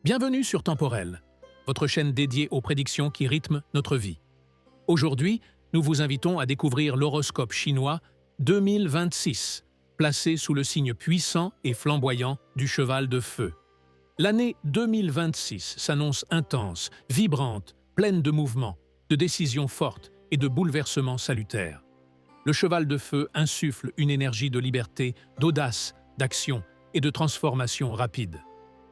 Bienvenue sur Temporel, votre chaîne dédiée aux prédictions qui rythment notre vie. Aujourd'hui, nous vous invitons à découvrir l'horoscope chinois 2026, placé sous le signe puissant et flamboyant du cheval de feu. L'année 2026 s'annonce intense, vibrante, pleine de mouvements, de décisions fortes et de bouleversements salutaires. Le cheval de feu insuffle une énergie de liberté, d'audace, d'action et de transformation rapide.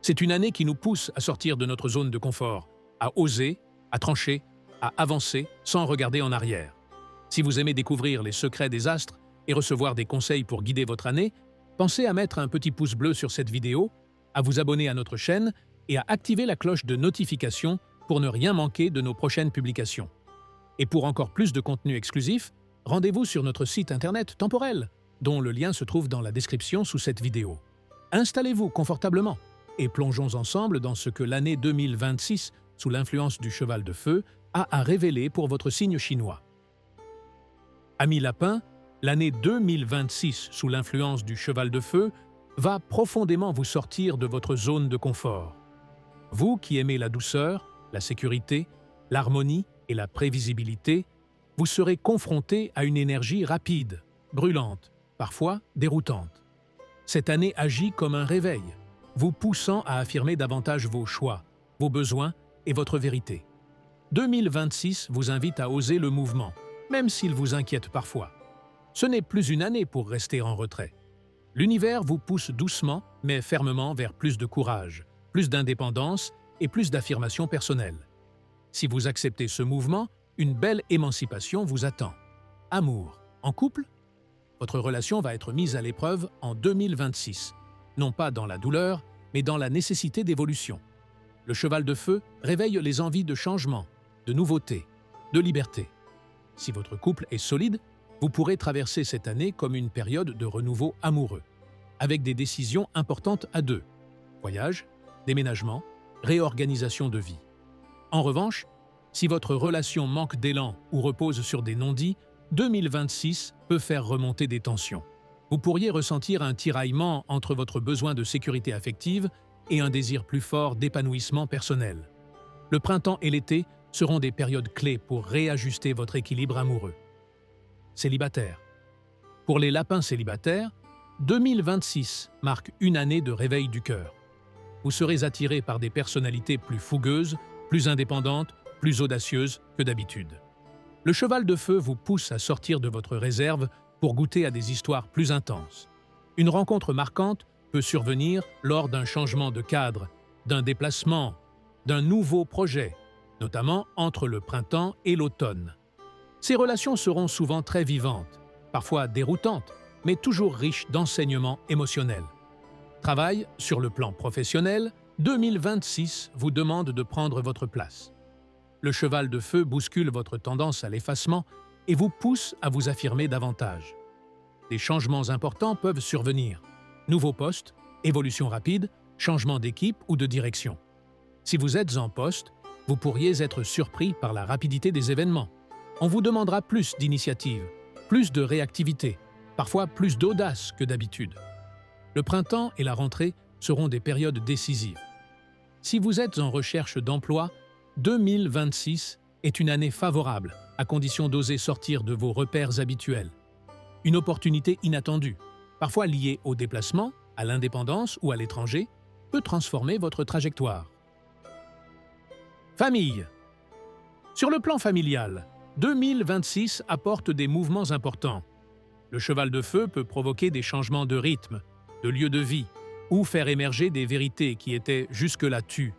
C'est une année qui nous pousse à sortir de notre zone de confort, à oser, à trancher, à avancer sans regarder en arrière. Si vous aimez découvrir les secrets des astres et recevoir des conseils pour guider votre année, pensez à mettre un petit pouce bleu sur cette vidéo, à vous abonner à notre chaîne et à activer la cloche de notification pour ne rien manquer de nos prochaines publications. Et pour encore plus de contenu exclusif, rendez-vous sur notre site internet Temporel, dont le lien se trouve dans la description sous cette vidéo. Installez-vous confortablement et plongeons ensemble dans ce que l'année 2026, sous l'influence du cheval de feu, a à révéler pour votre signe chinois. Amis lapins, l'année 2026, sous l'influence du cheval de feu, va profondément vous sortir de votre zone de confort. Vous qui aimez la douceur, la sécurité, l'harmonie et la prévisibilité, vous serez confronté à une énergie rapide, brûlante, parfois déroutante. Cette année agit comme un réveil, vous poussant à affirmer davantage vos choix, vos besoins et votre vérité. 2026 vous invite à oser le mouvement, même s'il vous inquiète parfois. Ce n'est plus une année pour rester en retrait. L'univers vous pousse doucement mais fermement vers plus de courage, plus d'indépendance et plus d'affirmation personnelle. Si vous acceptez ce mouvement, une belle émancipation vous attend. Amour. En couple, votre relation va être mise à l'épreuve en 2026, non pas dans la douleur, mais dans la nécessité d'évolution. Le cheval de feu réveille les envies de changement, de nouveauté, de liberté. Si votre couple est solide, vous pourrez traverser cette année comme une période de renouveau amoureux, avec des décisions importantes à deux: voyage, déménagement, réorganisation de vie. En revanche, si votre relation manque d'élan ou repose sur des non-dits, 2026 peut faire remonter des tensions. Vous pourriez ressentir un tiraillement entre votre besoin de sécurité affective et un désir plus fort d'épanouissement personnel. Le printemps et l'été seront des périodes clés pour réajuster votre équilibre amoureux. Célibataire. Pour les lapins célibataires, 2026 marque une année de réveil du cœur. Vous serez attiré par des personnalités plus fougueuses, plus indépendantes, plus audacieuses que d'habitude. Le cheval de feu vous pousse à sortir de votre réserve pour goûter à des histoires plus intenses. Une rencontre marquante peut survenir lors d'un changement de cadre, d'un déplacement, d'un nouveau projet, notamment entre le printemps et l'automne. Ces relations seront souvent très vivantes, parfois déroutantes, mais toujours riches d'enseignements émotionnels. Travail sur le plan professionnel, 2026 vous demande de prendre votre place. Le cheval de feu bouscule votre tendance à l'effacement et vous pousse à vous affirmer davantage. Des changements importants peuvent survenir. Nouveau poste, évolution rapide, changement d'équipe ou de direction. Si vous êtes en poste, vous pourriez être surpris par la rapidité des événements. On vous demandera plus d'initiative, plus de réactivité, parfois plus d'audace que d'habitude. Le printemps et la rentrée seront des périodes décisives. Si vous êtes en recherche d'emploi, 2026 est une année favorable, à condition d'oser sortir de vos repères habituels. Une opportunité inattendue, parfois liée au déplacement, à l'indépendance ou à l'étranger, peut transformer votre trajectoire. Famille. Sur le plan familial, 2026 apporte des mouvements importants. Le cheval de feu peut provoquer des changements de rythme, de lieu de vie, ou faire émerger des vérités qui étaient jusque-là tues.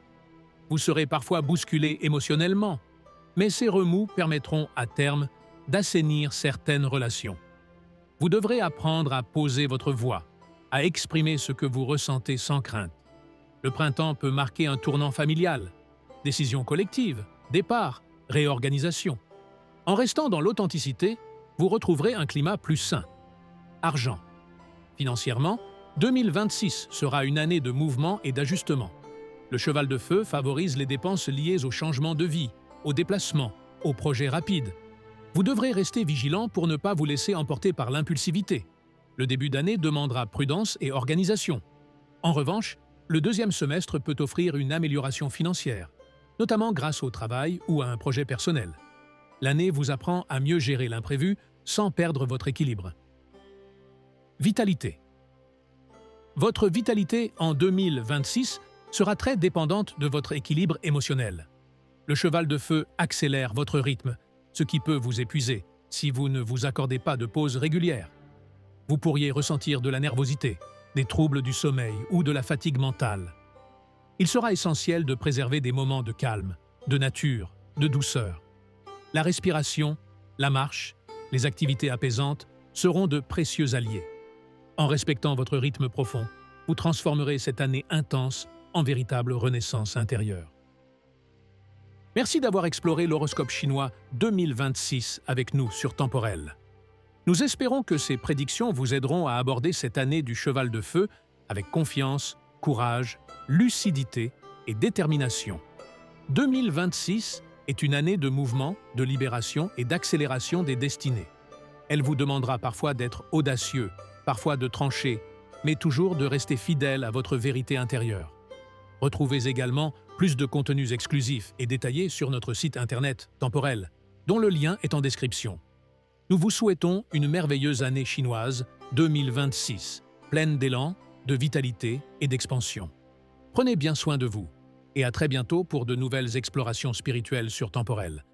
Vous serez parfois bousculé émotionnellement, mais ces remous permettront à terme d'assainir certaines relations. Vous devrez apprendre à poser votre voix, à exprimer ce que vous ressentez sans crainte. Le printemps peut marquer un tournant familial, décision collective, départ, réorganisation. En restant dans l'authenticité, vous retrouverez un climat plus sain. Argent. Financièrement, 2026 sera une année de mouvement et d'ajustement. Le cheval de feu favorise les dépenses liées au changement de vie, au déplacement, aux projets rapides. Vous devrez rester vigilant pour ne pas vous laisser emporter par l'impulsivité. Le début d'année demandera prudence et organisation. En revanche, le deuxième semestre peut offrir une amélioration financière, notamment grâce au travail ou à un projet personnel. L'année vous apprend à mieux gérer l'imprévu sans perdre votre équilibre. Vitalité. Votre vitalité en 2026 sera très dépendante de votre équilibre émotionnel. Le cheval de feu accélère votre rythme, ce qui peut vous épuiser si vous ne vous accordez pas de pauses régulières. Vous pourriez ressentir de la nervosité, des troubles du sommeil ou de la fatigue mentale. Il sera essentiel de préserver des moments de calme, de nature, de douceur. La respiration, la marche, les activités apaisantes seront de précieux alliés. En respectant votre rythme profond, vous transformerez cette année intense en véritable renaissance intérieure. Merci d'avoir exploré l'horoscope chinois 2026 avec nous sur Temporel. Nous espérons que ces prédictions vous aideront à aborder cette année du cheval de feu avec confiance, courage, lucidité et détermination. 2026 est une année de mouvement, de libération et d'accélération des destinées. Elle vous demandera parfois d'être audacieux, parfois de trancher, mais toujours de rester fidèle à votre vérité intérieure. Retrouvez également plus de contenus exclusifs et détaillés sur notre site internet Temporel, dont le lien est en description. Nous vous souhaitons une merveilleuse année chinoise 2026, pleine d'élan, de vitalité et d'expansion. Prenez bien soin de vous et à très bientôt pour de nouvelles explorations spirituelles sur Temporel.